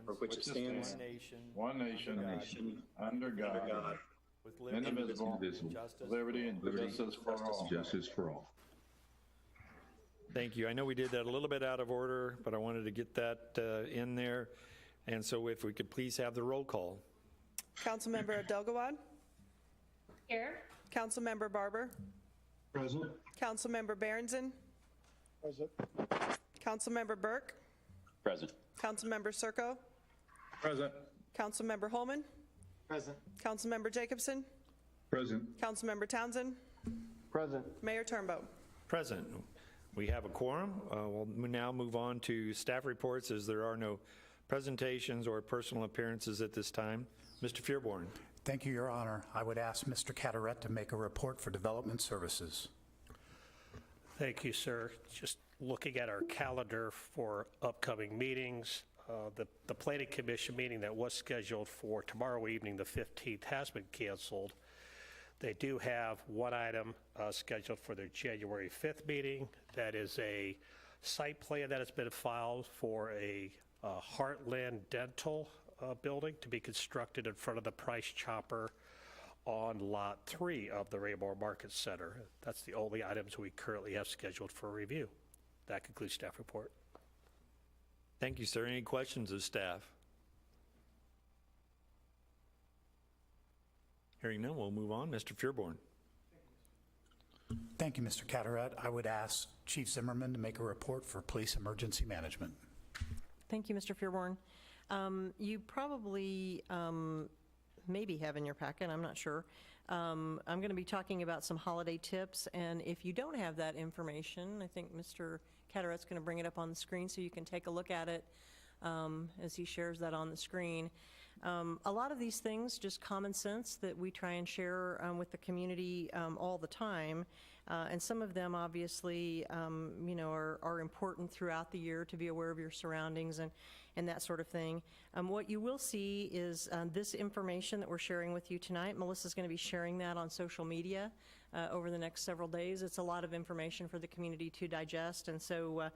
for which it stands, one nation, under God, with liberty indivisible, and justice. liberty and justice for all. Justice for all. Thank you. I know we did that a little bit out of order, but I wanted to get that in there. And so if we could please have the roll call. Councilmember Abdelgawad. Here. Councilmember Barber. Present. Councilmember Berenson. Present. Councilmember Burke. Present. Councilmember Circo. Present. Councilmember Holman. Present. Councilmember Jacobson. Present. Councilmember Townsend. Present. Mayor Turnbow. Present. We have a quorum. We'll now move on to staff reports as there are no presentations or personal appearances at this time. Mr. Fearborn. Thank you, Your Honor. I would ask Mr. Carteret to make a report for Development Services. Thank you, sir. Just looking at our calendar for upcoming meetings, the Planning Commission meeting that was scheduled for tomorrow evening, the 15th, has been canceled. They do have one item scheduled for their January 5th meeting. That is a site plan that has been filed for a Heartland Dental building to be constructed in front of the Price Chopper on Lot 3 of the Raymore Market Center. That's the only items we currently have scheduled for review. That concludes staff report. Thank you, sir. Any questions of staff? Hearing none, we'll move on. Mr. Fearborn. Thank you, Mr. Carteret. I would ask Chief Zimmerman to make a report for Police Emergency Management. Thank you, Mr. Fearborn. You probably maybe have in your packet, I'm not sure. I'm going to be talking about some holiday tips, and if you don't have that information, I think Mr. Carteret's going to bring it up on the screen so you can take a look at it as he shares that on the screen. A lot of these things, just common sense that we try and share with the community all the time, and some of them obviously, are important throughout the year to be aware of your surroundings and that sort of thing. What you will see is this information that we're sharing with you tonight. Melissa's going to be sharing that on social media over the next several days. It's a lot of information for the community to digest, and so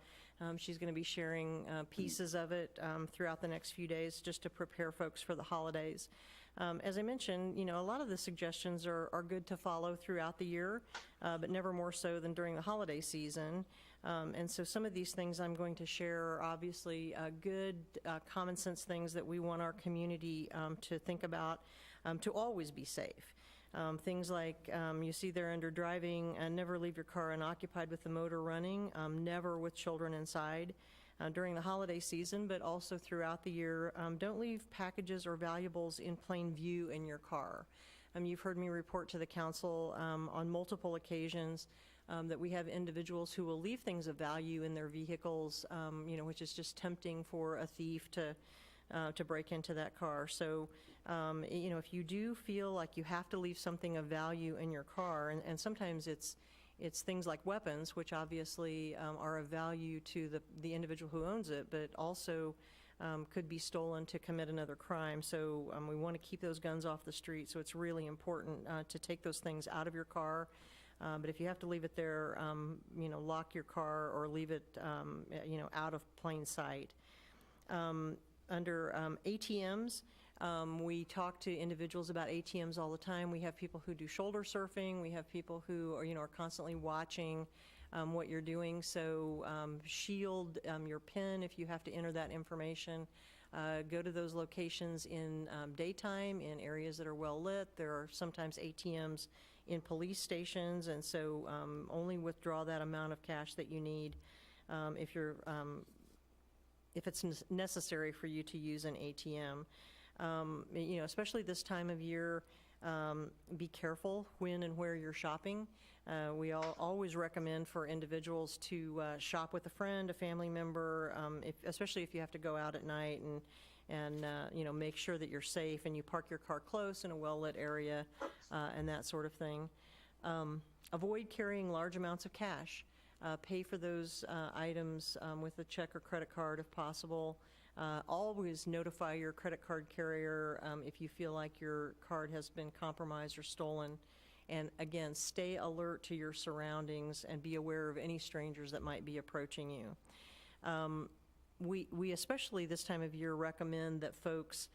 she's going to be sharing pieces of it throughout the next few days just to prepare folks for the holidays. As I mentioned, a lot of the suggestions are good to follow throughout the year, but never more so than during the holiday season. And so some of these things I'm going to share are obviously good common sense things that we want our community to think about to always be safe. Things like you see there under driving, never leave your car unoccupied with the motor running, never with children inside. During the holiday season, but also throughout the year, don't leave packages or valuables in plain view in your car. You've heard me report to the council on multiple occasions that we have individuals who will leave things of value in their vehicles, which is just tempting for a thief to break into that car. So, if you do feel like you have to leave something of value in your car, and sometimes it's things like weapons, which obviously are of value to the individual who owns it, but also could be stolen to commit another crime. So we want to keep those guns off the street, so it's really important to take those things out of your car. But if you have to leave it there, lock your car or leave it, out of plain sight. Under ATMs, we talk to individuals about ATMs all the time. We have people who do shoulder surfing. We have people who are constantly watching what you're doing. So shield your PIN if you have to enter that information. Go to those locations in daytime, in areas that are well lit. There are sometimes ATMs in police stations, and so only withdraw that amount of cash that you need if it's necessary for you to use an ATM. Especially this time of year, be careful when and where you're shopping. We always recommend for individuals to shop with a friend, a family member, especially if you have to go out at night and make sure that you're safe and you park your car close in a well-lit area and that sort of thing. Avoid carrying large amounts of cash. Pay for those items with a check or credit card if possible. Always notify your credit card carrier if you feel like your card has been compromised or stolen. And again, stay alert to your surroundings and be aware of any strangers that might be approaching you. We especially this time of year recommend that folks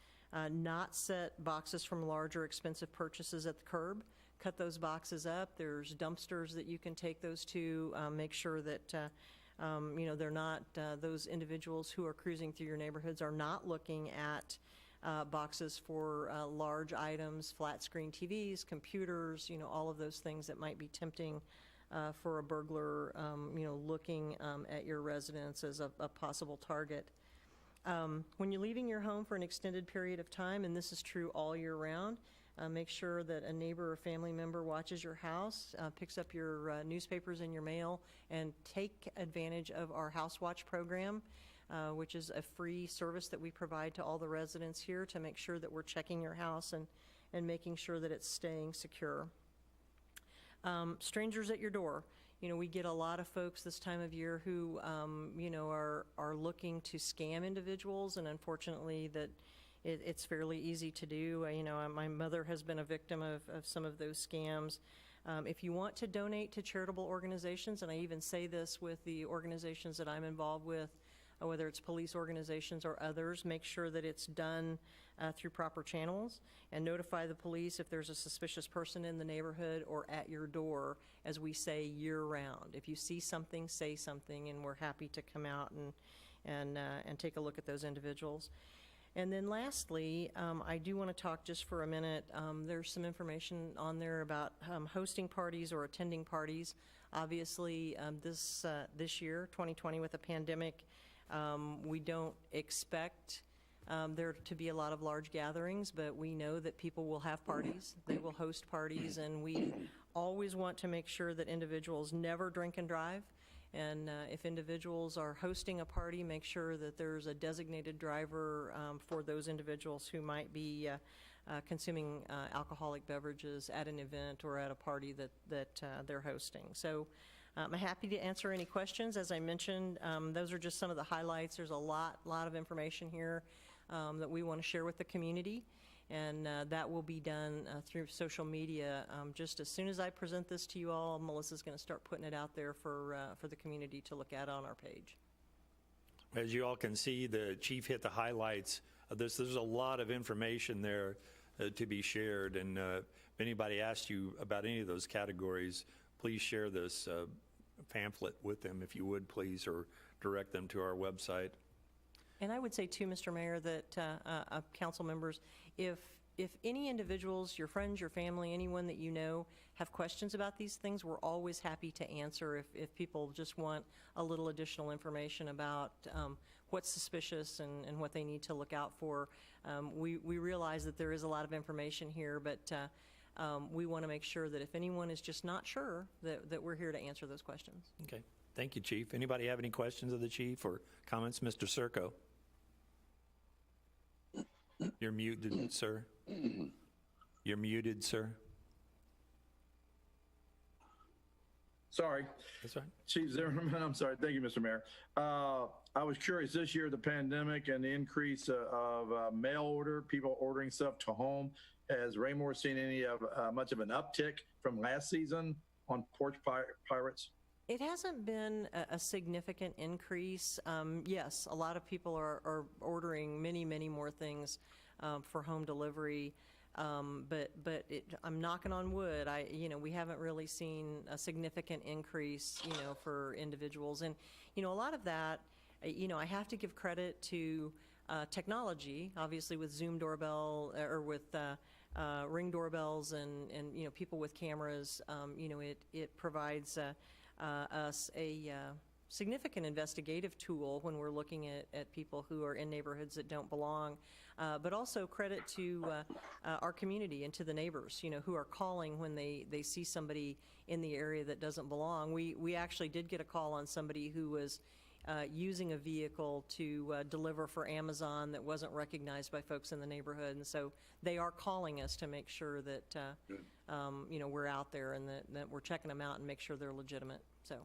not set boxes from large or expensive purchases at the curb. Cut those boxes up. There's dumpsters that you can take those to. Make sure that they're not, those individuals who are cruising through your neighborhoods are not looking at boxes for large items, flat screen TVs, computers, all of those things that might be tempting for a burglar, looking at your residence as a possible target. When you're leaving your home for an extended period of time, and this is true all year round, make sure that a neighbor or family member watches your house, picks up your newspapers and your mail, and take advantage of our House Watch program, which is a free service that we provide to all the residents here to make sure that we're checking your house and making sure that it's staying secure. Strangers at your door. We get a lot of folks this time of year who, are looking to scam individuals, and unfortunately that it's fairly easy to do. My mother has been a victim of some of those scams. If you want to donate to charitable organizations, and I even say this with the organizations that I'm involved with, whether it's police organizations or others, make sure that it's done through proper channels, and notify the police if there's a suspicious person in the neighborhood or at your door, as we say, year-round. If you see something, say something, and we're happy to come out and take a look at those individuals. And then lastly, I do want to talk just for a minute. There's some information on there about hosting parties or attending parties. Obviously, this year, 2020, with the pandemic, we don't expect there to be a lot of large gatherings, but we know that people will have parties. They will host parties, and we always want to make sure that individuals never drink and drive. And if individuals are hosting a party, make sure that there's a designated driver for those individuals who might be consuming alcoholic beverages at an event or at a party that they're hosting. So I'm happy to answer any questions. As I mentioned, those are just some of the highlights. There's a lot of information here that we want to share with the community, and that will be done through social media. Just as soon as I present this to you all, Melissa's going to start putting it out there for the community to look at on our page. As you all can see, the chief hit the highlights. There's a lot of information there to be shared, and if anybody asks you about any of those categories, please share this pamphlet with them, if you would, please, or direct them to our website. And I would say too, Mr. Mayor, that council members, if any individuals, your friends, your family, anyone that you know, have questions about these things, we're always happy to answer if people just want a little additional information about what's suspicious and what they need to look out for. We realize that there is a lot of information here, but we want to make sure that if anyone is just not sure, that we're here to answer those questions. Okay. Thank you, Chief. Anybody have any questions of the Chief or comments? Mr. Circo? You're muted, sir. You're muted, sir. Sorry. That's right. Chief Zimmerman, I'm sorry. Thank you, Mr. Mayor. I was curious this year, the pandemic and the increase of mail order, people ordering stuff to home. Has Raymore seen any of much of an uptick from last season on porch pirates? It hasn't been a significant increase. Yes, a lot of people are ordering many more things for home delivery. But I'm knocking on wood. We haven't really seen a significant increase, for individuals. And, a lot of that, I have to give credit to technology, obviously with Zoom doorbell or with Ring doorbells and people with cameras. It provides us a significant investigative tool when we're looking at people who are in neighborhoods that don't belong, but also credit to our community and to the neighbors, who are calling when they see somebody in the area that doesn't belong. We actually did get a call on somebody who was using a vehicle to deliver for Amazon that wasn't recognized by folks in the neighborhood, and so they are calling us to make sure that we're out there and that we're checking them out and make sure they're legitimate. So.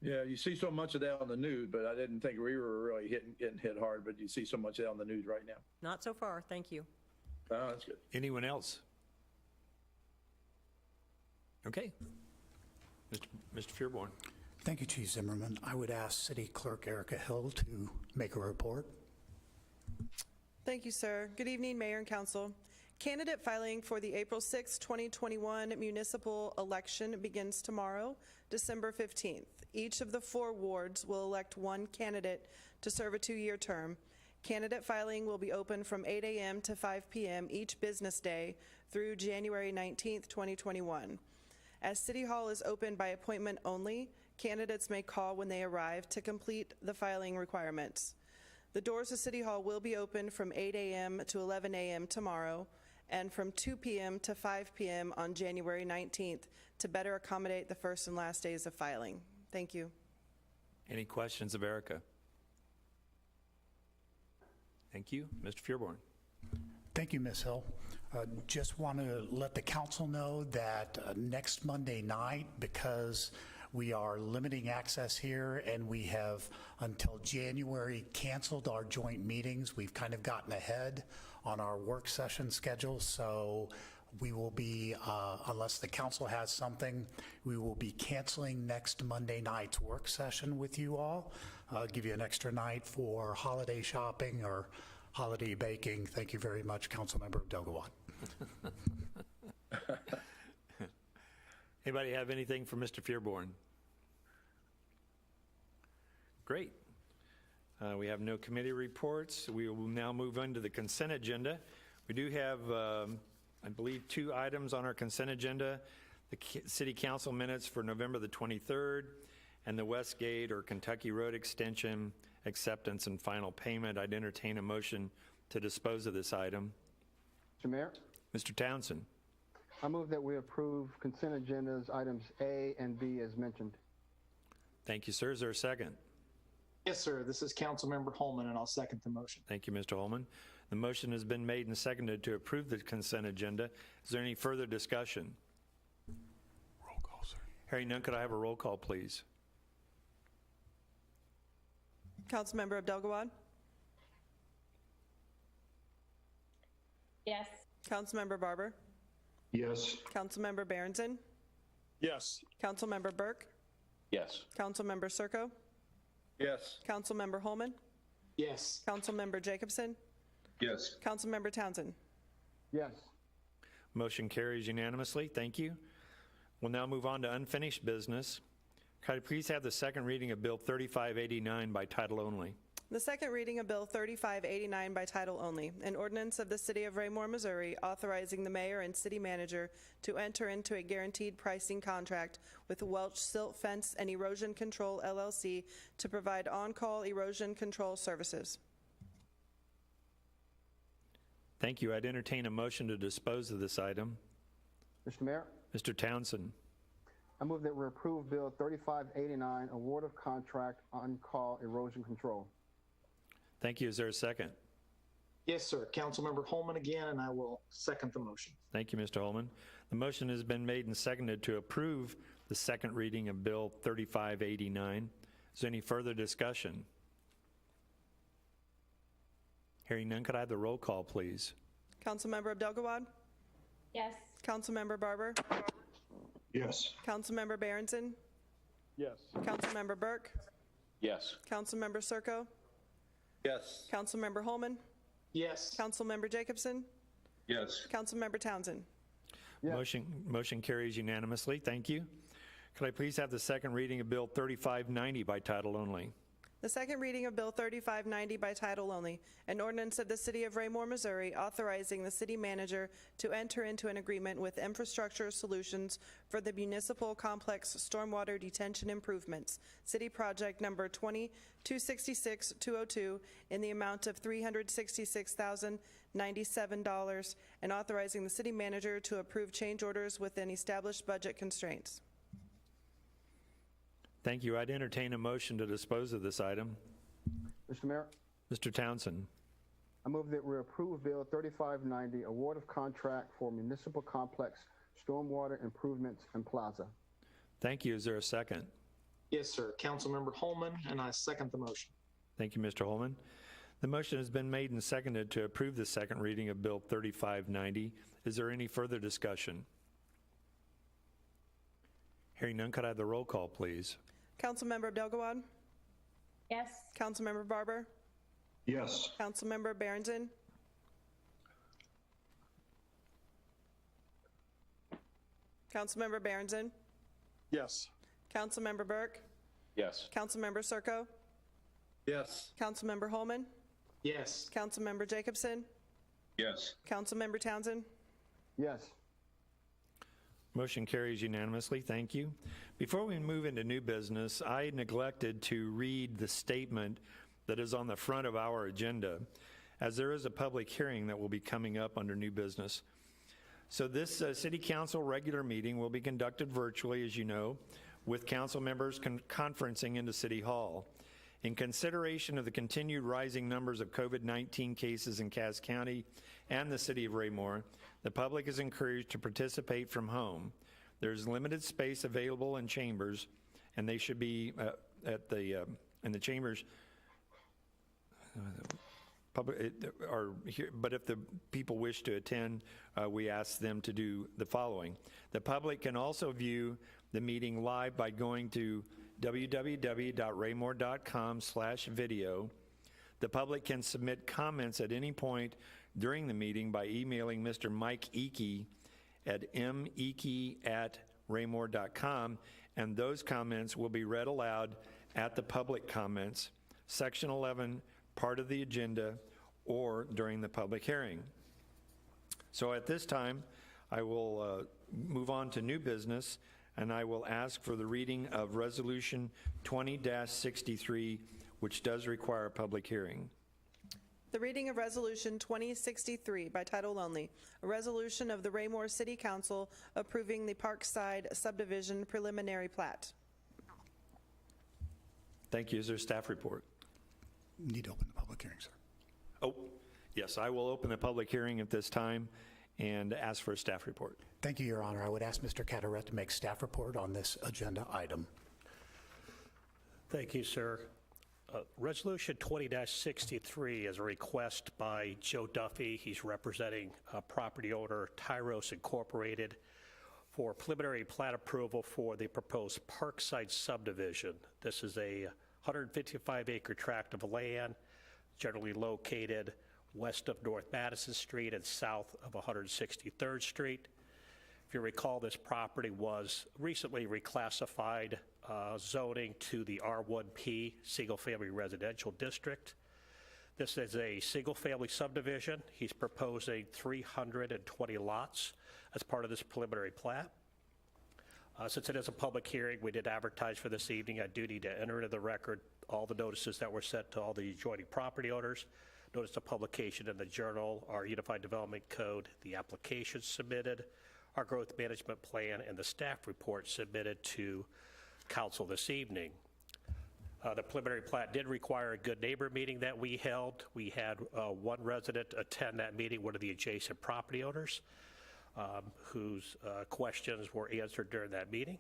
Yeah, you see so much of that on the news, but I didn't think we were really getting hit hard, but you see so much of that on the news right now. Not so far, thank you. Oh, that's good. Anyone else? Okay. Mr. Fearborn. Thank you, Chief Zimmerman. I would ask City Clerk Erica Hill to make a report. Thank you, sir. Good evening, Mayor and Council. Candidate filing for the April 6, 2021 municipal election begins tomorrow, December 15th. Each of the 4 wards will elect 1 candidate to serve a 2-year term. Candidate filing will be open from 8 a.m. to 5 p.m. each business day through January 19th, 2021. As City Hall is open by appointment only, candidates may call when they arrive to complete the filing requirements. The doors of City Hall will be open from 8 a.m. to 11 a.m. tomorrow and from 2 p.m. to 5 p.m. on January 19th to better accommodate the first and last days of filing. Thank you. Any questions of Erica? Thank you. Mr. Fearborn. Thank you, Ms. Hill. Just want to let the council know that next Monday night, because we are limiting access here and we have until January canceled our joint meetings, we've kind of gotten ahead on our work session schedule. So we will be, unless the council has something, we will be canceling next Monday night's work session with you all. Give you an extra night for holiday shopping or holiday baking. Thank you very much, Councilmember Abdelgawad. Anybody have anything for Mr. Fearborn? Great. We have no committee reports. We will now move on to the consent agenda. We do have, I believe, 2 items on our consent agenda: the City Council minutes for November the 23rd and the Westgate or Kentucky Road Extension acceptance and final payment. I'd entertain a motion to dispose of this item. Mr. Mayor, Mr. Townsend. I move that we approve consent agendas items A and B as mentioned. Thank you, sir. Is there a second? Yes, sir. This is Councilmember Holman, and I'll second the motion. Thank you, Mr. Holman. The motion has been made and seconded to approve the consent agenda. Is there any further discussion? Roll call, sir. Hearing none, could I have a roll call, please? Councilmember Abdelgawad? Yes. Councilmember Barber? Yes. Councilmember Berenson? Yes. Councilmember Burke? Yes. Councilmember Circo? Yes. Councilmember Holman? Yes. Councilmember Jacobson? Yes. Councilmember Townsend? Yes. Motion carries unanimously. Thank you. We'll now move on to unfinished business. Could I please have the second reading of Bill 3589 by title only? The second reading of Bill 3589 by title only, an ordinance of the City of Raymore, Missouri, authorizing the mayor and city manager to enter into a guaranteed pricing contract with Welch Silt Fence and Erosion Control, LLC, to provide on-call erosion control services. Thank you. I'd entertain a motion to dispose of this item. Mr. Mayor, Mr. Townsend. I move that we approve Bill 3589, award of contract on-call erosion control. Thank you. Is there a second? Yes, sir. Councilmember Holman again, and I will second the motion. Thank you, Mr. Holman. The motion has been made and seconded to approve the second reading of Bill 3589. Is there any further discussion? Hearing none, could I have the roll call, please? Councilmember Abdelgawad? Yes. Councilmember Barber? Yes. Councilmember Berenson? Yes. Councilmember Burke? Yes. Councilmember Circo? Yes. Councilmember Holman? Yes. Councilmember Jacobson? Yes. Councilmember Townsend? Yes. Motion carries unanimously. Thank you. Could I please have the second reading of Bill 3590 by title only? The second reading of Bill 3590 by title only, an ordinance of the City of Raymore, Missouri, authorizing the city manager to enter into an agreement with Infrastructure Solutions for the municipal complex stormwater detention improvements, city project number 2266202, in the amount of $366,097, and authorizing the city manager to approve change orders within established budget constraints. Thank you. I'd entertain a motion to dispose of this item. Mr. Mayor, Mr. Townsend. I move that we approve Bill 3590, award of contract for municipal complex stormwater improvements and plaza. Thank you. Is there a second? Yes, sir. Councilmember Holman, and I second the motion. Thank you, Mr. Holman. The motion has been made and seconded to approve the second reading of Bill 3590. Is there any further discussion? Hearing none, could I have the roll call, please? Councilmember Abdelgawad? Yes. Councilmember Barber? Yes. Councilmember Barrington? Councilmember Barrington? Yes. Councilmember Burke? Yes. Councilmember Circo? Yes. Councilmember Holman? Yes. Councilmember Jacobson? Yes. Councilmember Townsend? Yes. Motion carries unanimously. Thank you. Before we move into new business, I neglected to read the statement that is on the front of our agenda, as there is a public hearing that will be coming up under new business. So this City Council regular meeting will be conducted virtually, as you know, with council members conferencing into City Hall. In consideration of the continued rising numbers of COVID-19 cases in Cass County and the city of Raymore, the public is encouraged to participate from home. There's limited space available in chambers, and they should be in the chambers. Public are here, but if the people wish to attend, we ask them to do the following. The public can also view the meeting live by going to www.raymore.com/video. The public can submit comments at any point during the meeting by emailing Mr. Mike Eakey at meekey@raymore.com, and those comments will be read aloud at the public comments, section 11, part of the agenda, or during the public hearing. So at this time, I will move on to new business, and I will ask for the reading of Resolution 20-63, which does require a public hearing. The reading of Resolution 2063 by title only, a resolution of the Raymore City Council approving the Parkside Subdivision preliminary plat. Thank you. Is there a staff report? Need to open the public hearing, sir. Oh, yes, I will open the public hearing at this time and ask for a staff report. Thank you, Your Honor. I would ask Mr. Carteret to make staff report on this agenda item. Thank you, sir. Resolution 20-63 is a request by Joe Duffy. He's representing property owner Tyros Incorporated for preliminary plat approval for the proposed Parkside subdivision. This is a 155-acre tract of land generally located west of North Madison Street and south of 163rd Street. If you recall, this property was recently reclassified zoning to the R1P single-family residential district. This is a single-family subdivision. He's proposing 320 lots as part of this preliminary plat. Since it is a public hearing, we did advertise for this evening. I do need to enter into the record all the notices that were sent to all the adjoining property owners. Notice of publication in the Journal, our Unified Development Code, the application submitted, our growth management plan, and the staff report submitted to council this evening. The preliminary plat did require a good neighbor meeting that we held. We had one resident attend that meeting, one of the adjacent property owners, whose questions were answered during that meeting.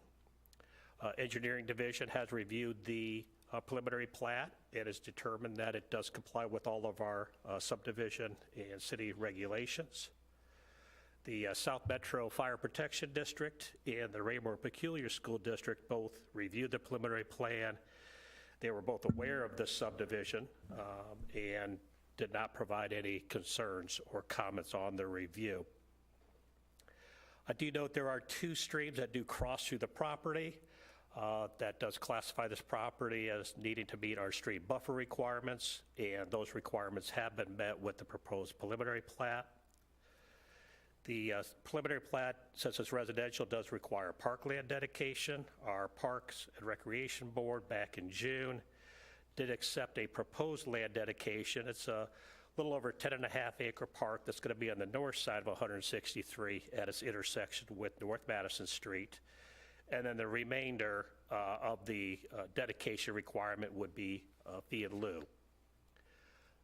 Engineering Division has reviewed the preliminary plat and has determined that it does comply with all of our subdivision and city regulations. The South Metro Fire Protection District and the Raymore Peculiar School District both reviewed the preliminary plan. They were both aware of this subdivision and did not provide any concerns or comments on the review. I do note there are two streams that do cross through the property. That does classify this property as needing to meet our stream buffer requirements, and those requirements have been met with the proposed preliminary plat. The preliminary plat, since it's residential, does require parkland dedication. Our Parks and Recreation Board back in June did accept a proposed land dedication. It's a little over 10.5-acre park that's going to be on the north side of 163 at its intersection with North Madison Street. And then the remainder of the dedication requirement would be fee in lieu.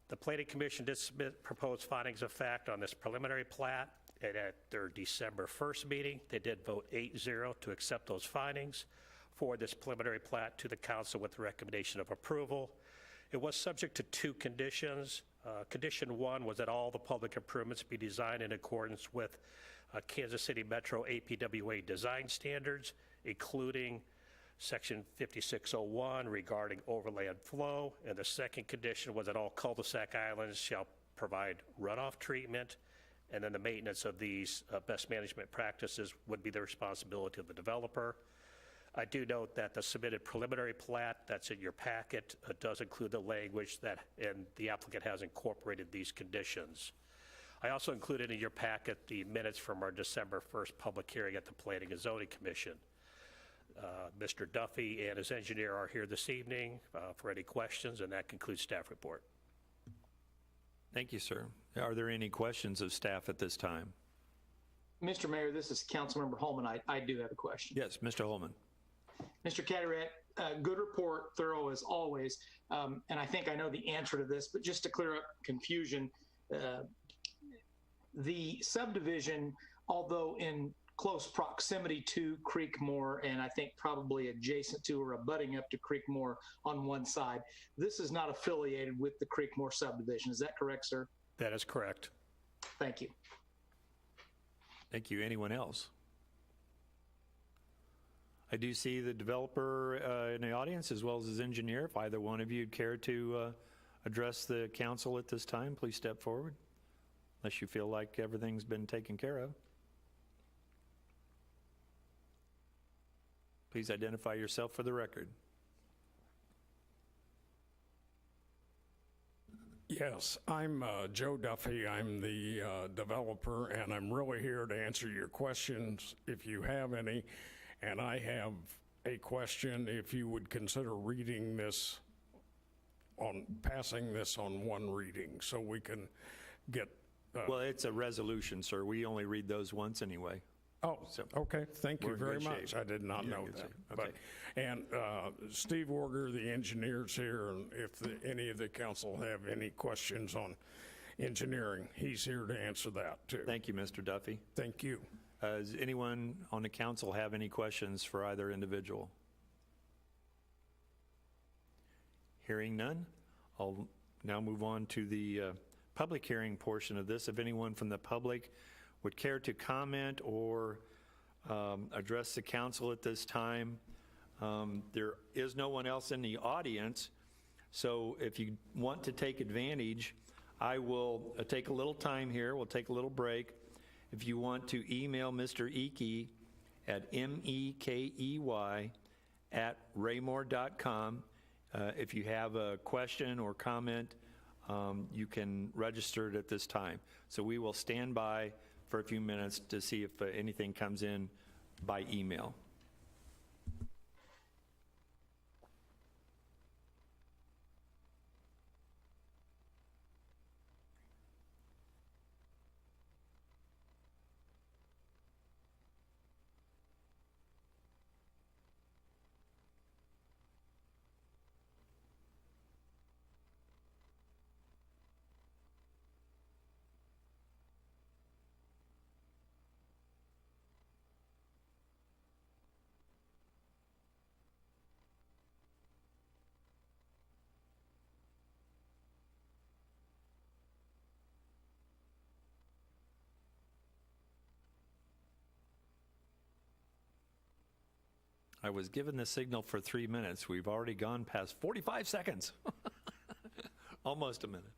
The Planning Commission did submit proposed findings of fact on this preliminary plat, and at their December 1st meeting, they did vote 8-0 to accept those findings for this preliminary plat to the council with the recommendation of approval. It was subject to two conditions. Condition one was that all the public improvements be designed in accordance with Kansas City Metro APWA design standards, including Section 5601 regarding overland flow. And the second condition was that all cul-de-sac islands shall provide runoff treatment, and then the maintenance of these best management practices would be the responsibility of the developer. I do note that the submitted preliminary plat that's in your packet does include the language that, and the applicant has incorporated these conditions. I also included in your packet the minutes from our December 1st public hearing at the Planning and Zoning Commission. Mr. Duffy and his engineer are here this evening for any questions, and that concludes staff report. Thank you, sir. Are there any questions of staff at this time? Mr. Mayor, this is Councilmember Holman. I do have a question. Yes, Mr. Holman. Mr. Cataract, good report, thorough as always. And I think I know the answer to this, but just to clear up confusion, the subdivision, although in close proximity to Creekmore, and I think probably adjacent to or abutting up to Creekmore on one side, this is not affiliated with the Creekmore subdivision. Is that correct, sir? That is correct. Thank you. Thank you. Anyone else? I do see the developer in the audience as well as his engineer. If either one of you would care to address the council at this time, please step forward, unless you feel like everything's been taken care of. Please identify yourself for the record. Yes, I'm Joe Duffy. I'm the developer, and I'm really here to answer your questions if you have any. And I have a question, if you would consider reading this passing this on one reading so we can get. Well, it's a resolution, sir. We only read those once anyway. Oh, So okay. Thank we're you in very good much. shape. I did not You're know in good that. shape. Okay. And Steve Orger, the engineer's here, and if any of the council have any questions on engineering, he's here to answer that too. Thank you, Mr. Duffy. Thank you. Does anyone on the council have any questions for either individual? Hearing none, I'll now move on to the public hearing portion of this. If anyone from the public would care to comment or address the council at this time, there is no one else in the audience, so if you want to take advantage, I will take a little time here. We'll take a little break. If you want to email Mr. Ekey at mekey@raymore.com, if you have a question or comment, you can register it at this time. So we will stand by for a few minutes to see if anything comes in by email. I was given the signal for 3 minutes. We've already gone past 45 seconds. Almost a minute.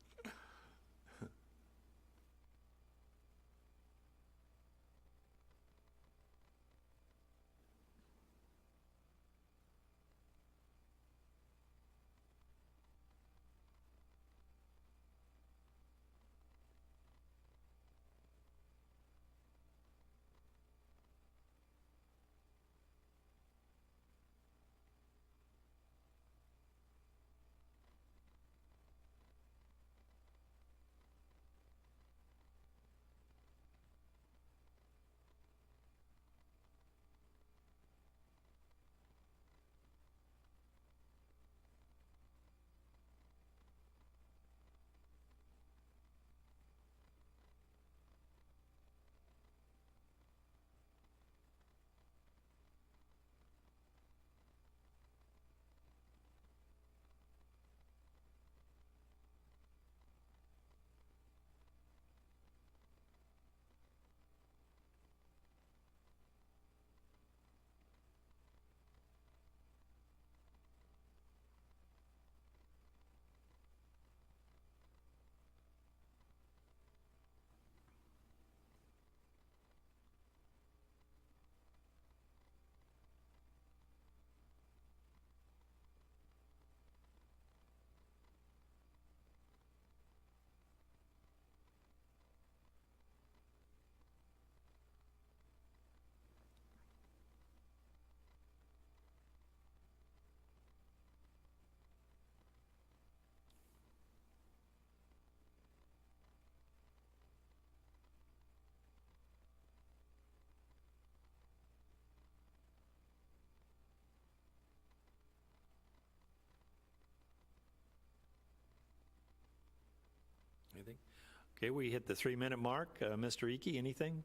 Okay, we hit the 3-minute mark. Mr. Icky, anything?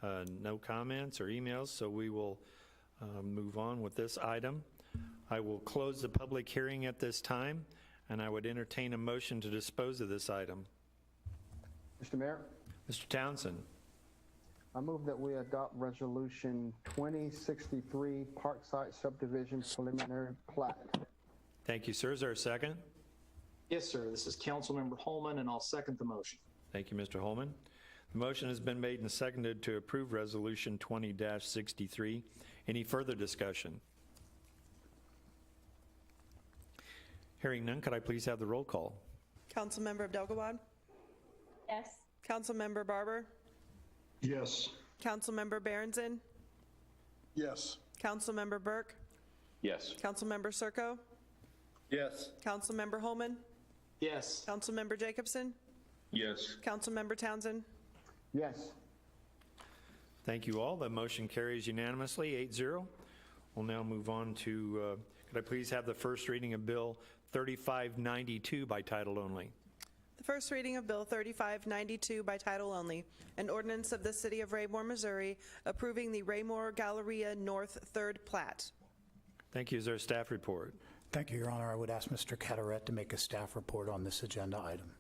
No comments or emails, so we will move on with this item. I will close the public hearing at this time, and I would entertain a motion to dispose of this item. Mr. Mayor, Mr. Townsend. I move that we adopt Resolution 2063, Parkside Subdivision Preliminary Plat. Thank you, sir. Is there a second? Yes, sir. This is Councilmember Holman, and I'll second the motion. Thank you, Mr. Holman. The motion has been made and seconded to approve Resolution 20-63. Any further discussion? Hearing none, could I please have the roll call? Councilmember Abdelgawad, Yes. Councilmember Barber, Yes. Councilmember Berenson, Yes. Councilmember Burke, Yes. Councilmember Circo, Yes. Councilmember Holman, Yes. Councilmember Jacobson, Yes. Councilmember Townsend. Yes. Thank you all. The motion carries unanimously, 8-0. We'll now move on to, could I please have the first reading of Bill 3592 by title only? The first reading of Bill 3592 by title only, an ordinance of the City of Raymore, Missouri, approving the Raymore Galleria North Third Plat. Thank you. Is there a staff report? Thank you, Your Honor. I would ask Mr. Carteret to make a staff report on this agenda item.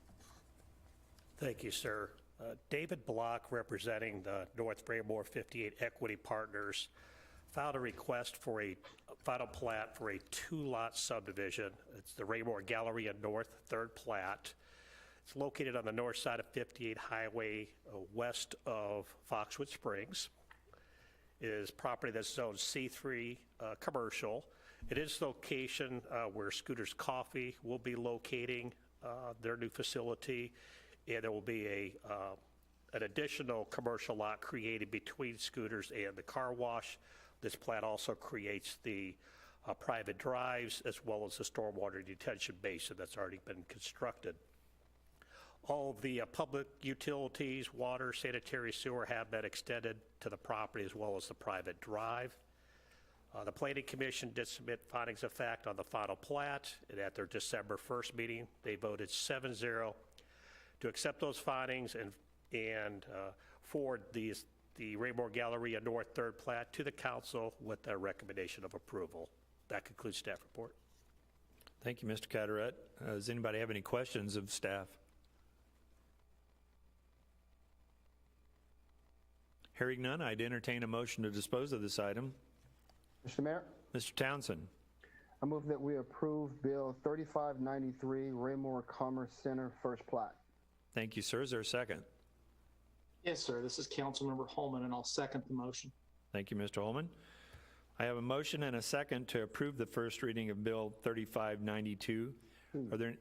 Thank you, sir. David Block, representing the North Raymore 58 Equity Partners, filed a request for a final plat for a 2-lot subdivision. It's the Raymore Galleria North Third Plat. It's located on the north side of 58 Highway, west of Foxwood Springs. It is property that's zoned C3 commercial. It is location where Scooters Coffee will be locating their new facility, and there will be an additional commercial lot created between Scooters and the car wash. This plat also creates the private drives as well as the stormwater detention basin that's already been constructed. All of the public utilities, water, sanitary sewer have been extended to the property as well as the private drive. The Planning Commission did submit findings of fact on the final plat, and at their December 1st meeting, they voted 7-0 to accept those findings and forward the Raymore Galleria North Third Plat to the council with a recommendation of approval. That concludes staff report. Thank you, Mr. Carteret. Does anybody have any questions of staff? Hearing none, I'd entertain a motion to dispose of this item. Mr. Mayor, Mr. Townsend. I move that we approve Bill 3593, Raymore Commerce Center First Plat. Thank you, sir. Is there a second? Yes, sir. This is Councilmember Holman, and I'll second the motion. Thank you, Mr. Holman. I have a motion and a second to approve the first reading of Bill 3592.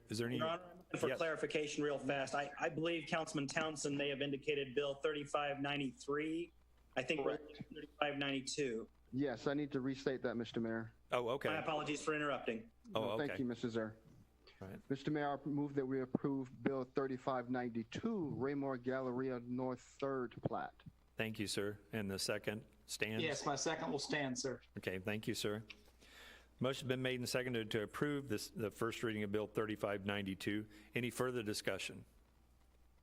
Is there any? Your Honor, for Yes. clarification real fast, I believe Councilman Townsend may have indicated Bill 3593. I think we're 3592. Yes, I need to restate that, Mr. Mayor. Oh, okay. My apologies for interrupting. Oh, okay. Thank you, Mr. Zer. Right. Mr. Mayor, I move that we approve Bill 3592, Raymore Galleria North Third Plat. Thank you, sir. And the second stands? Yes, my second will stand, sir. Okay, thank you, sir. Motion's been made and seconded to approve the first reading of Bill 3592. Any further discussion?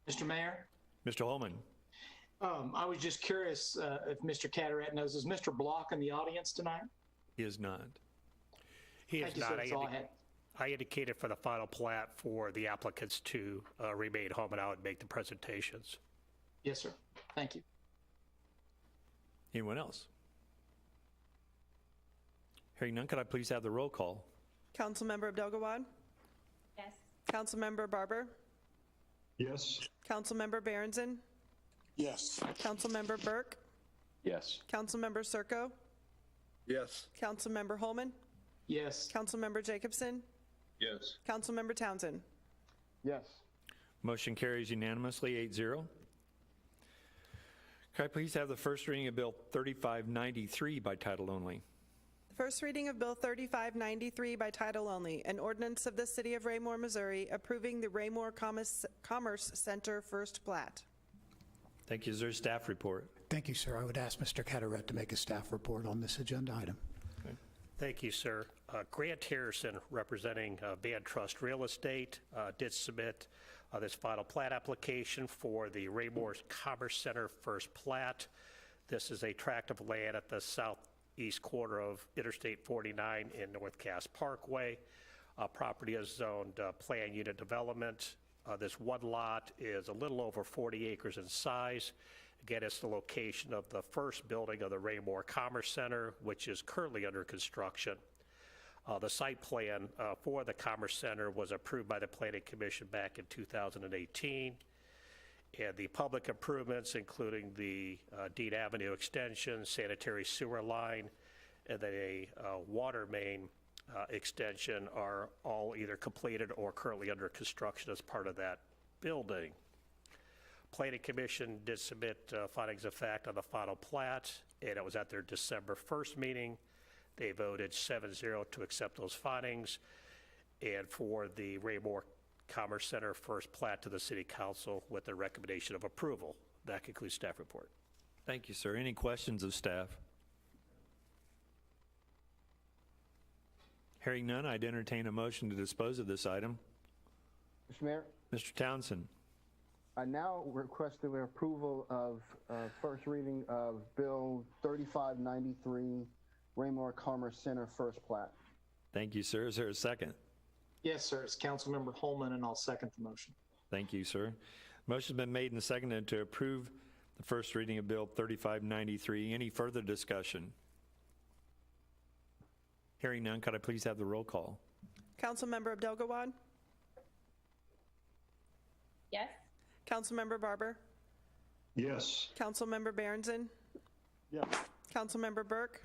Mr. Mayor? Mr. Holman? I was just curious if Mr. Carteret knows, is Mr. Block in the audience tonight? He is not. He Thank is you, sir. not. That's all I had. I indicated for the final plat for the applicants to remain home and out and make the presentations. Yes, sir. Thank you. Anyone else? Hearing none, could I please have the roll call? Councilmember Abdelgawad, Yes. Councilmember Barber, Yes. Councilmember Berenson, Yes. Councilmember Burke, Yes. Councilmember Circo, Yes. Councilmember Holman, Yes. Councilmember Jacobson, Yes. Councilmember Townsend. Yes. Motion carries unanimously, 8-0. Could I please have the first reading of Bill 3593 by title only? The first reading of Bill 3593 by title only, an ordinance of the City of Raymore, Missouri, approving the Raymore Commerce Center First Plat. Thank you. Is there a staff report? Thank you, sir. I would ask Mr. Carteret to make a staff report on this agenda item. Thank you, sir. Grant Harrison, representing Van Trust Real Estate, did submit This final plat application for the Raymore Commerce Center first plat. This is a tract of land at the southeast corner of Interstate 49 in North Cass Parkway. Property is zoned planned unit development. This one lot is a little over 40 acres in size. Again, it's the location of the first building of the Raymore Commerce Center, which is currently under construction. The site plan for the Commerce Center was approved by the Planning Commission back in 2018. And the public improvements, including the Dean Avenue extension, sanitary sewer line, and then a water main extension are all either completed or currently under construction as part of that building. Planning Commission did submit findings of fact on the final plat, and it was at their December 1st meeting. They voted 7-0 to accept those findings, and for the Raymore Commerce Center first plat to the City Council with a recommendation of approval. That concludes staff report. Thank you, sir. Any questions of staff? Hearing none, I'd entertain a motion to dispose of this item. Mr. Mayor, Mr. Townsend. I now request the approval of first reading of Bill 3593, Raymore Commerce Center first plat. Thank you, sir. Is there a second? Yes, sir. It's Councilmember Holman, and I'll second the motion. Thank you, sir. Motion's been made and seconded to approve the first reading of Bill 3593. Any further discussion? Hearing none, could I please have the roll call? Councilmember Abdelgawad? Yes. Councilmember Barber? Yes. Councilmember Berenson? Yes. Councilmember Burke?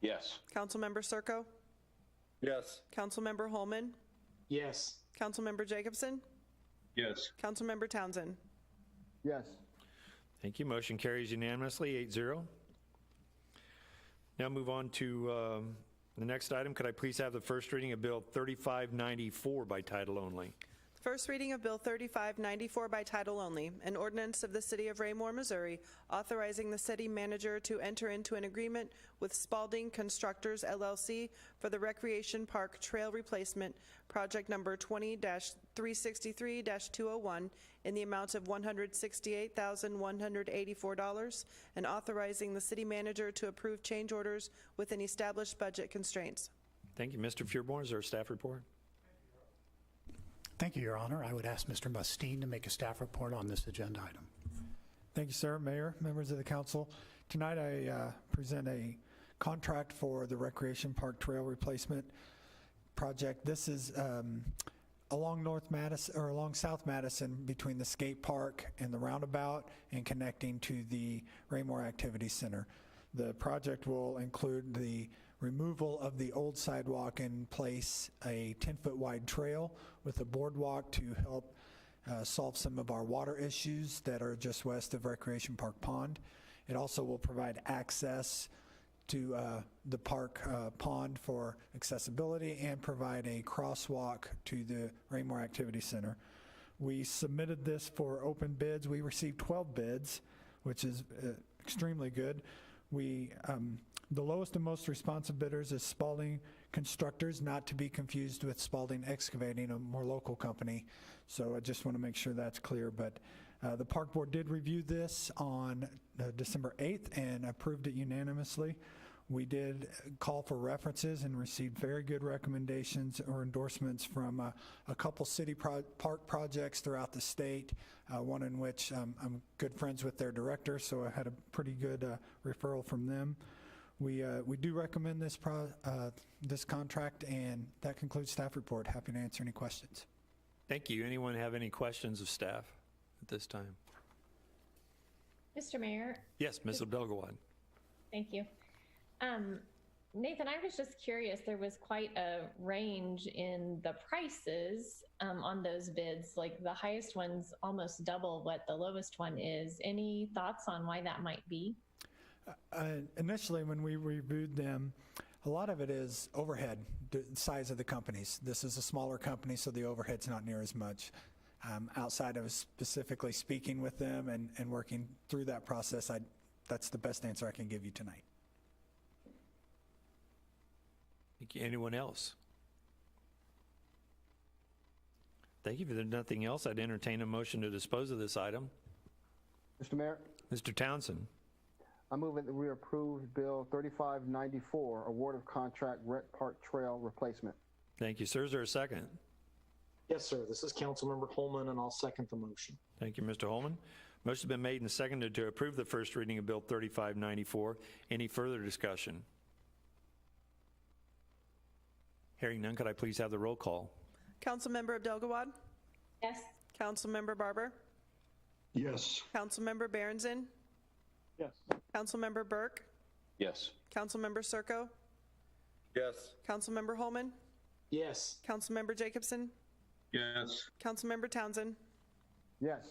Yes. Councilmember Circo? Yes. Councilmember Holman? Yes. Councilmember Jacobson? Yes. Councilmember Townsend? Yes. Thank you. Motion carries unanimously, 8-0. Now move on to the next item. Could I please have the first reading of Bill 3594 by title only? First reading of Bill 3594 by title only, an ordinance of the City of Raymore, Missouri, authorizing the city manager to enter into an agreement with Spalding Constructors, LLC for the Recreation Park Trail Replacement, project number 20-363-201, in the amount of $168,184, and authorizing the city manager to approve change orders within established budget constraints. Thank you. Mr. Feuerborn, is there a staff report? Thank you, Your Honor. I would ask Mr. Mustine to make a staff report on this agenda item. Thank you, sir. Mayor, members of the council. Tonight I present a contract for the Recreation Park Trail Replacement project. This is along North Madison, or along South Madison, between the skate park and the roundabout, and connecting to the Raymore Activity Center. The project will include the removal of the old sidewalk and place a 10-foot wide trail with a boardwalk to help solve some of our water issues that are just west of Recreation Park Pond. It also will provide access to the park pond for accessibility and provide a crosswalk to the Raymore Activity Center. We submitted this for open bids. We received 12 bids, which is extremely good. The lowest and most responsive bidders is Spalding Constructors, not to be confused with Spalding Excavating, a more local company. So I just want to make sure that's clear. But the Park Board did review this on December 8th and approved it unanimously. We did call for references and received very good recommendations or endorsements from a couple city park projects throughout the state, one in which I'm good friends with their director, so I had a pretty good referral from them. We do recommend this contract, and that concludes staff report. Happy to answer any questions. Thank you. Anyone have any questions of staff at this time? Mr. Mayor? Yes, Ms. Abdelgawad. Thank you. Nathan, I was just curious, there was quite a range in the prices on those bids. Like the highest one's almost double what the lowest one is. Any thoughts on why that might be? Initially, when we reviewed them, a lot of it is overhead, the size of the companies. This is a smaller company, so the overhead's not near as much. Outside of specifically speaking with them and working through that process, that's the best answer I can give you tonight. Thank you. Anyone else? Thank you. If there's nothing else, I'd entertain a motion to dispose of this item. Mr. Mayor, Mr. Townsend. I move that we approve Bill 3594, award of contract Rec Park Trail replacement. Thank you, sir. Is there a second? Yes, sir. This is Councilmember Holman, and I'll second the motion. Thank you, Mr. Holman. Motion's been made and seconded to approve the first reading of Bill 3594. Any further discussion? Hearing none, could I please have the roll call? Councilmember Abdelgawad? Yes. Councilmember Barber? Yes. Councilmember Berenson? Yes. Councilmember Burke? Yes. Councilmember Circo? Yes. Councilmember Holman? Yes. Councilmember Jacobson? Yes. Councilmember Townsend? Yes.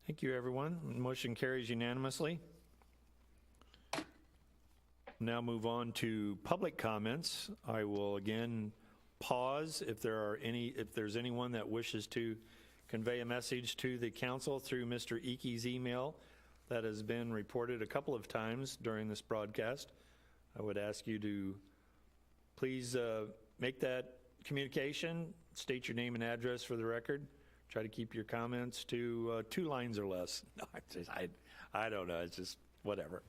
Thank you, everyone. Motion carries unanimously. Now move on to public comments. I will again pause if there's anyone that wishes to convey a message to the council through Mr. Ickey's email that has been reported a couple of times during this broadcast. I would ask you to please make that communication, state your name and address for the record. Try to keep your comments to 2 lines or less. No, I don't know. It's just whatever.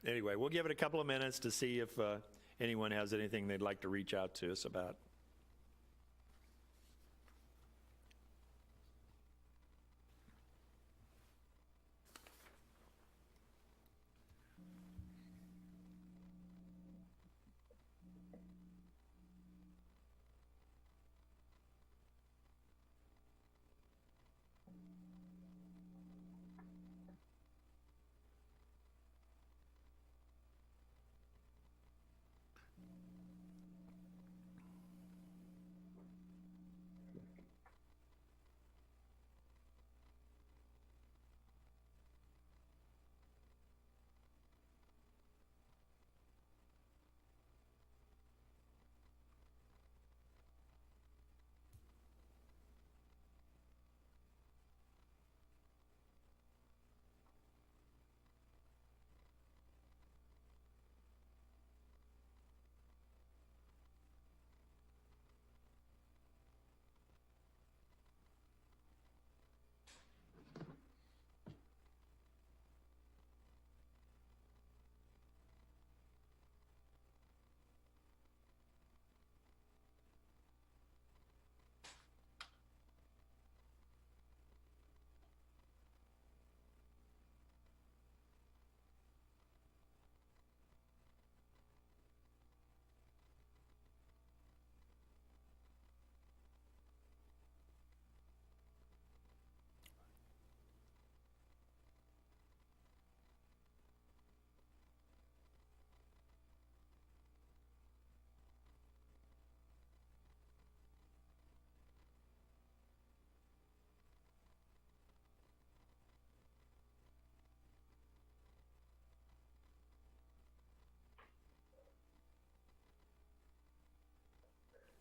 Anyway, we'll give it a couple of minutes to see if anyone has anything they'd like to reach out to us about.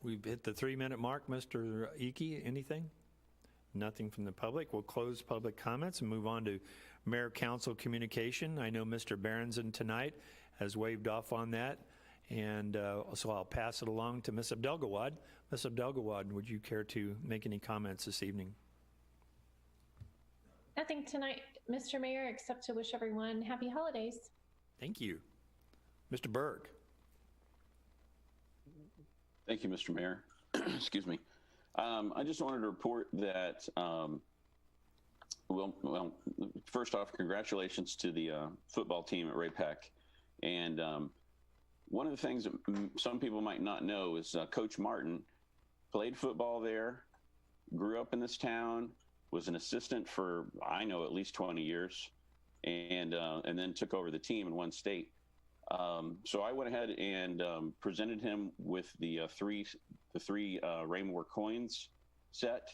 We've hit the 3-minute mark. Mr. Ickey, anything? Nothing from the public. We'll close public comments and move on to Mayor Council communication. I know Mr. Berenson tonight has waved off on that, and so I'll pass it along to Ms. Abdelgawad. Ms. Abdelgawad, would you care to make any comments this evening? Nothing tonight, Mr. Mayor, except to wish everyone happy holidays. Thank you. Mr. Burke. Thank you, Mr. Mayor. Excuse me. I just wanted to report that, well, first off, congratulations to the football team at Ray-Pec. And one of the things that some people might not know is Coach Martin played football there, grew up in this town, was an assistant for, I know, at least 20 years, and then took over the team in one state. So I went ahead and presented him with the three Raymore coins set,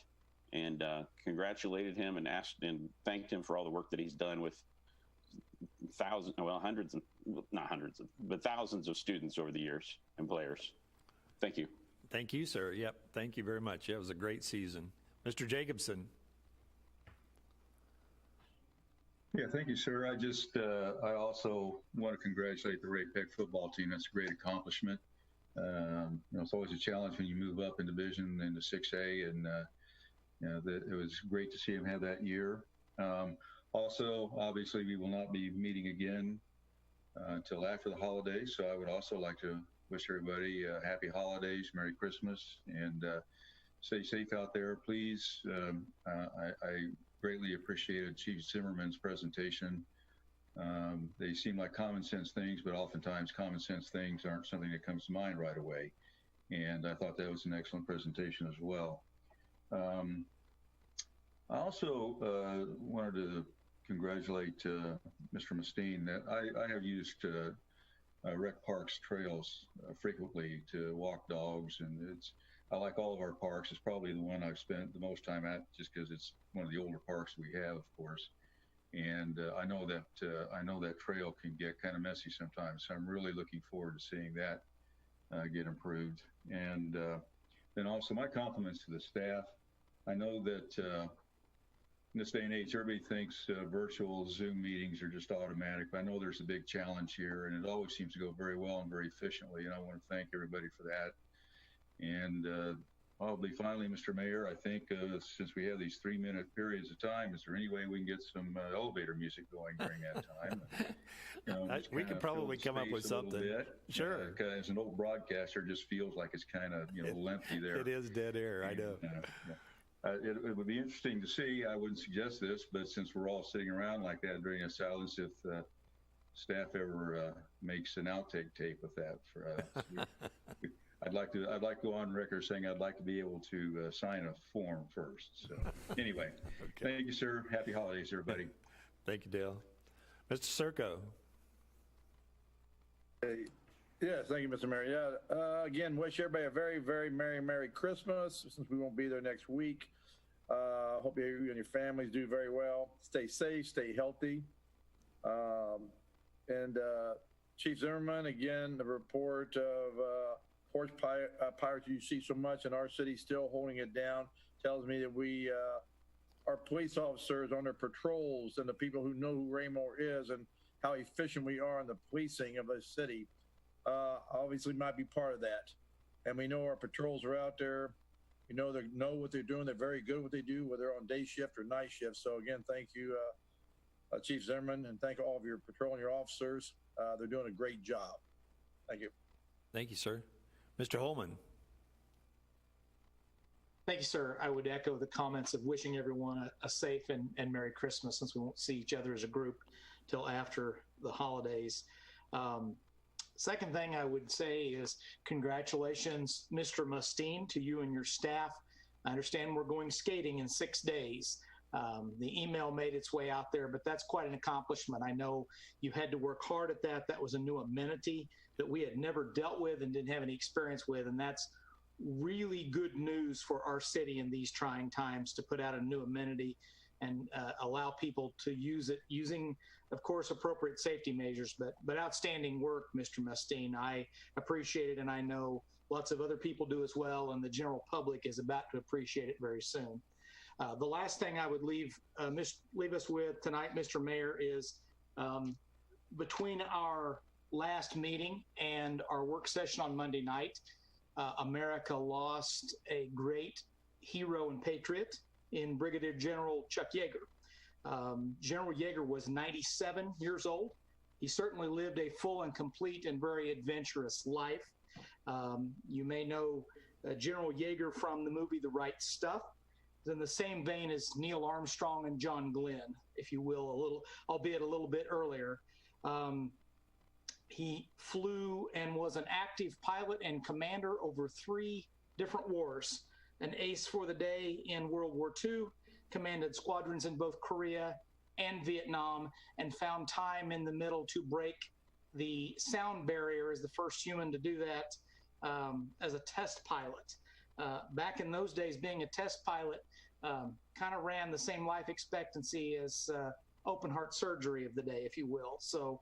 and congratulated him and thanked him for all the work that he's done with thousands of students over the years and players. Thank you. Thank you, sir. Yep. Thank you very much. Yeah, it was a great season. Mr. Jacobson. Yeah, thank you, sir. I also want to congratulate the Ray-Pec football team. That's a great accomplishment. It's always a challenge when you move up in division into 6A, and it was great to see him have that year. Also, obviously, we will not be meeting again until after the holidays, so I would also like to wish everybody happy holidays, Merry Christmas, and stay safe out there, please. I greatly appreciated Chief Zimmerman's presentation. They seem like common sense things, but oftentimes common sense things aren't something that comes to mind right away. And I thought that was an excellent presentation as well. I also wanted to congratulate Mr. Mustine. That I have used Rec Parks trails frequently to walk dogs, and I like all of our parks. It's probably the one I've spent the most time at, just because it's one of the older parks we have, of course. And I know that trail can get kind of messy sometimes. So I'm really looking forward to seeing that get improved. And then also my compliments to the staff. I know that in this day and age, everybody thinks virtual Zoom meetings are just automatic. But I know there's a big challenge here, and it always seems to go very well and very efficiently. And I want to thank everybody for that. And probably finally, Mr. Mayor, I think since we have these 3-minute periods of time, is there any way we can get some elevator music going during that time? We could probably come up with something. Sure. As an old broadcaster, it just feels like it's kind of a little empty there. It is dead air, I know. It would be interesting to see. I wouldn't suggest this, but since we're all sitting around like that during a silence, if staff ever makes an outtake tape with that for us. I'd like to go on record saying I'd like to be able to sign a form first. So anyway, Thank you, sir. Happy holidays, everybody. Thank you, Dale. Mr. Circo. Yes, thank you, Mr. Mayor. Yeah, again, wish everybody a very, very Merry Christmas, since we won't be there next week. Hope you and your families do very well. Stay safe, stay healthy. And Chief Zimmerman, again, the report of horse pirates you see so much in our city still holding it down tells me that our police officers on their patrols and the people who know who Raymore is and how efficient we are in the policing of the city obviously might be part of that. And we know our patrols are out there. We know they know what they're doing. They're very good at what they do, whether they're on day shift or night shift. So again, thank you, Chief Zimmerman, and thank all of your patrol and your officers. They're doing a great job. Thank you. Thank you, sir. Mr. Holman. Thank you, sir. I would echo the comments of wishing everyone a safe and Merry Christmas, since we won't see each other as a group till after the holidays. Second thing I would say is congratulations, Mr. Mustine, to you and your staff. I understand we're going skating in 6 days. The email made its way out there, but that's quite an accomplishment. I know you had to work hard at that. That was a new amenity that we had never dealt with and didn't have any experience with, and that's really good news for our city in these trying times, to put out a new amenity and allow people to use it using, of course, appropriate safety measures. But outstanding work, Mr. Mustine. I appreciate it, and I know lots of other people do as well, and the general public is about to appreciate it very soon. The last thing I would leave us with tonight, Mr. Mayor, is between our last meeting and our work session on Monday night, America lost a great hero and patriot in Brigadier General Chuck Yeager. General Yeager was 97 years old. He certainly lived a full and complete and very adventurous life. You may know General Yeager from the movie The Right Stuff. In the same vein as Neil Armstrong and John Glenn, if you will, albeit a little bit earlier. He flew and was an active pilot and commander over 3 different wars. An ace for the day in World War II, commanded squadrons in both Korea and Vietnam, and found time in the middle to break the sound barrier as the first human to do that as a test pilot. Back in those days, being a test pilot kind of ran the same life expectancy as open heart surgery of the day, if you will. So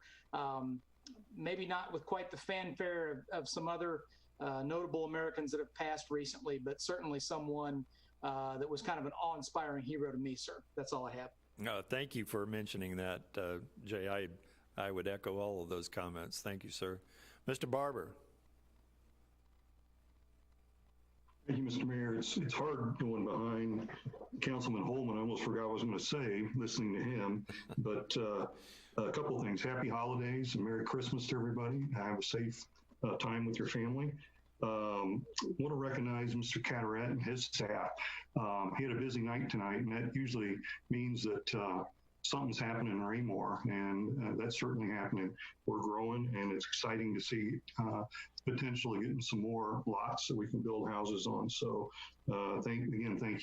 maybe not with quite the fanfare of some other notable Americans that have passed recently, but certainly someone that was kind of an awe-inspiring hero to me, sir. That's all I have. Thank you for mentioning that, Jay. I would echo all of those comments. Thank you, sir. Mr. Barber. Thank you, Mr. Mayor. It's hard going behind Councilman Holman. I almost forgot what I was going to say, listening to him. But a couple of things. Happy holidays and Merry Christmas to everybody. Have a safe time with your family. Want to recognize Mr. Carteret and his staff. He had a busy night tonight, and that usually means that something's happening in Raymore, and that's certainly happening. We're growing, and it's exciting to see potentially getting some more lots that we can build houses on. So thank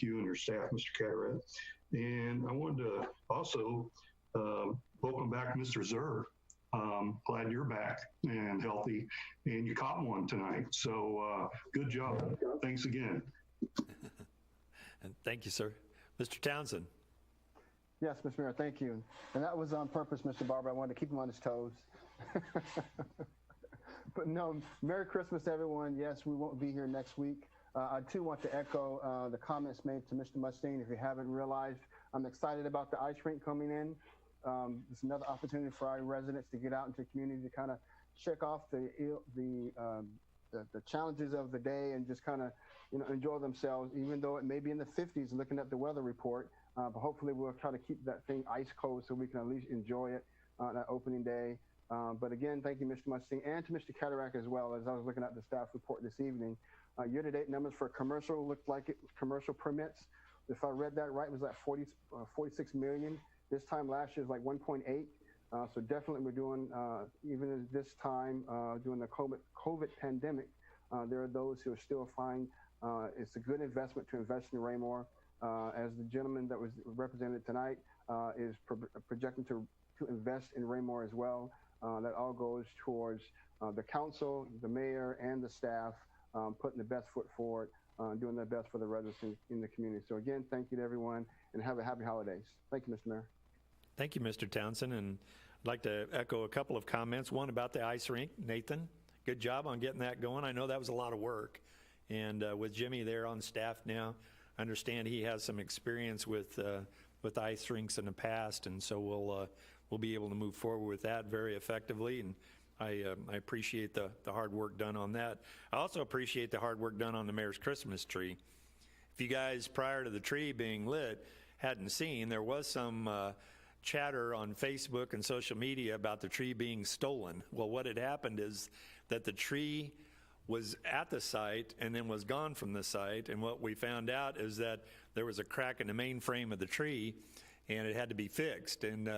you and your staff, Mr. Carteret. And I wanted to also welcome back Mr. Zerb. Glad you're back and healthy, and you caught one tonight. So good job. Thanks again. And thank you, sir. Mr. Townsend. Yes, Mr. Mayor, thank you. And that was on purpose, Mr. Barber. I wanted to keep him on his toes. But no, Merry Christmas, everyone. Yes, we won't be here next week. I, too, want to echo the comments made to Mr. Mustaine. If you haven't realized, I'm excited about the ice rink coming in. It's another opportunity for our residents to get out into the community to kind of shake off the challenges of the day and just kind of, enjoy themselves, even though it may be in the 50s looking at the weather report. But hopefully we'll try to keep that thing ice cold so we can at least enjoy it on that opening day. But again, thank you, Mr. Mustaine, and to Mr. Cataract as well. As I was looking at the staff report this evening, year-to-date numbers for commercial looked like commercial permits. If I read that right, it was like 46 million. This time last year was like 1.8. So definitely we're doing, even at this time, during the COVID pandemic, there are those who are still finding it's a good investment to invest in Raymore. As the gentleman that was represented tonight is projecting to invest in Raymore as well. That all goes towards the council, the mayor, and the staff putting the best foot forward, doing their best for the residents in the community. So again, thank you to everyone, and have a happy holidays. Thank you, Mr. Mayor. Thank you, Mr. Townsend. And I'd like to echo a couple of comments. One about the ice rink. Nathan, good job on getting that going. I know that was a lot of work. And with Jimmy there on staff now, I understand he has some experience with ice rinks in the past, and so we'll be able to move forward with that very effectively. And I appreciate the hard work done on that. I also appreciate the hard work done on the mayor's Christmas tree. If you guys, prior to the tree being lit, hadn't seen, there was some chatter on Facebook and social media about the tree being stolen. Well, what had happened is that the tree was at the site and then was gone from the site, and what we found out is that there was a crack in the main frame of the tree and it had to be fixed. And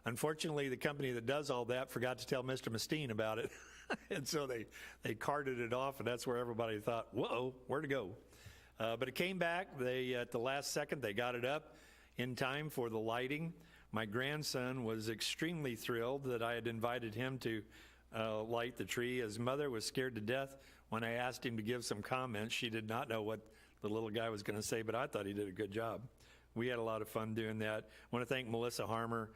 unfortunately, the company that does all that forgot to tell Mr. Mustaine about it. And so they carted it off, and that's where everybody thought, whoa, where'd it go? But it came back. At the last second, they got it up in time for the lighting. My grandson was extremely thrilled that I had invited him to light the tree. His mother was scared to death when I asked him to give some comments. She did not know what the little guy was going to say, but I thought he did a good job. We had a lot of fun doing that. I want to thank Melissa Harmer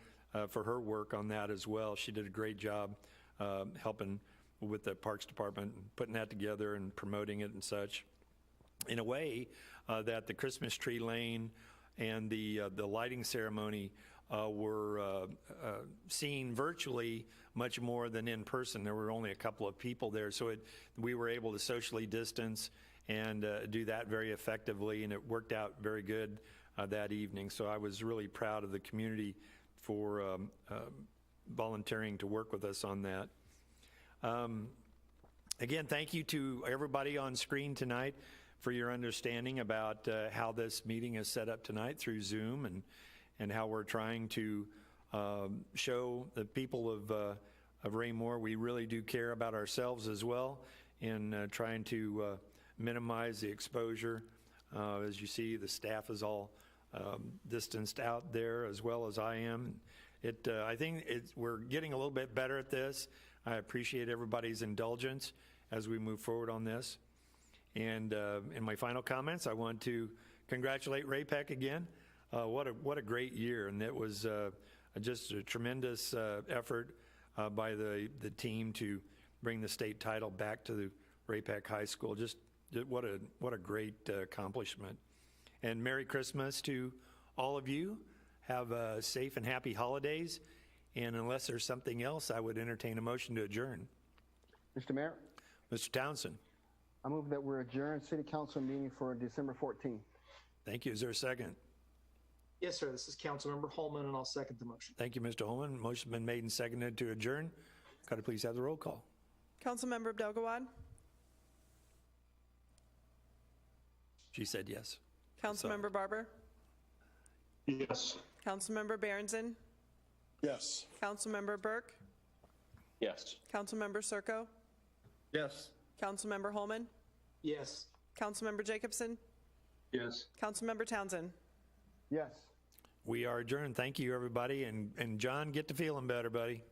for her work on that as well. She did a great job helping with the Parks Department, putting that together and promoting it and such. In a way that the Christmas tree lane and the lighting ceremony were seen virtually much more than in person. There were only a couple of people there, so we were able to socially distance and do that very effectively, and it worked out very good that evening. So I was really proud of the community for volunteering to work with us on that. Again, thank you to everybody on screen tonight for your understanding about how this meeting is set up tonight through Zoom, and how we're trying to show the people of Raymore we really do care about ourselves as well, in trying to minimize the exposure. As you see, the staff is all distanced out there, as well as I am. I think we're getting a little bit better at this. I appreciate everybody's indulgence as we move forward on this. And in my final comments, I want to congratulate RAPEC again. What a great year, and it was just a tremendous effort by the team to bring the state title back to the RAPEC High School. Just what a great accomplishment. And Merry Christmas to all of you. Have safe and happy holidays. And unless there's something else, I would entertain a motion to adjourn. Mr. Mayor? Mr. Townsend. I move that we're adjourned city council meeting for December 14th. Thank you. Is there a second? Yes, sir. This is Councilmember Holman, and I'll second the motion. Thank you, Mr. Holman. Motion's been made and seconded to adjourn. Could I please have the roll call? Councilmember Abdelgawad, She said yes. Councilmember Barber, Yes. Councilmember Berenson, Yes. Councilmember Burke, Yes. Councilmember Circo, Yes. Councilmember Holman, Yes. Councilmember Jacobson, Yes. Councilmember Townsend. Yes. We are adjourned. Thank you, everybody. And John, get to feeling better, buddy.